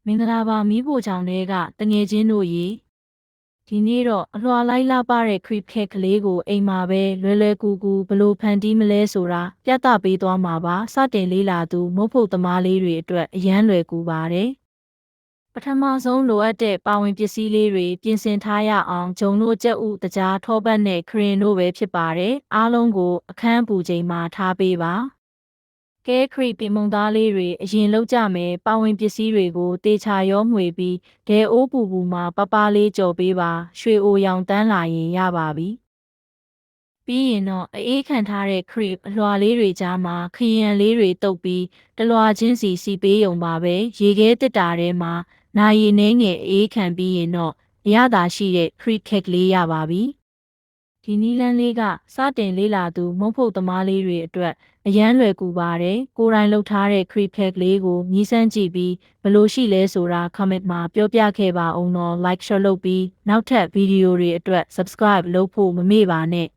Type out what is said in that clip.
မင်္ဂလာပါမီးဖိုချောင်တွေကတငယ်ချင်းတို့ရေဒီနေ့တော့အလွှာလိုက်လာပါတဲ့ creep ခက်ကလေးကိုအိမ်မှာပဲလွယ်လွယ်ကူကူဘလို့ဖန်တီးမလဲဆိုတာပြသပေးသွားမှာပါစတင်လေးလာသူမုတ်ဖုတ်သမားလေးတွေအတွက်အရန်လွယ်ကူပါတယ်ပထမဆုံးလိုအပ်တဲ့ပါဝင်ပစ္စည်းလေးတွေပြင်ဆင်ထားရအောင်ဂျုံတို့ကြက်ဥတကြားထောပတ်နဲ့ခရင်တို့ပဲဖြစ်ပါတယ်အားလုံးကိုအခန်းပူချိန်မှာထားပေးပါကဲခရီပင်မုံသားလေးတွေအရင်လောက်ကြမယ်ပါဝင်ပစ္စည်းတွေကိုတေချာရောမှွေပြီးဒဲအိုးပူပူမှာပပလေးကြော်ပေးပါရွှေအိုရောင်တန်းလာရင်ရပါပြီပြီးရင်တော့အေးခံထားတဲ့ခရီအလွှာလေးတွေကြားမှာခရမ်းလေးတွေတုပ်ပြီးတလွှာချင်းစီပေးရုံပါပဲရေခဲတစ်တာထဲမှာနာရီနှင်းငယ်အေးခံပြီးရင်တော့အရသာရှိတဲ့ခရီခက်လေးရပါပြီဒီနီလန်းလေးကစတင်လေးလာသူမုတ်ဖုတ်သမားလေးတွေအတွက်အရန်လွယ်ကူပါတယ်ကိုယ်တိုင်လှုပ်ထားတဲ့ creep pack လေးကိုမြည်စမ်းကြည့်ပြီးဘယ်လိုရှိလဲဆိုတာ comment မှာပြောပြခဲ့ပါအောင်တော့ like share လုပ်ပြီးနောက်ထပ်ဗီဒီယိုတွေအတွက် subscribe လုပ်ဖို့မမေ့ပါနဲ့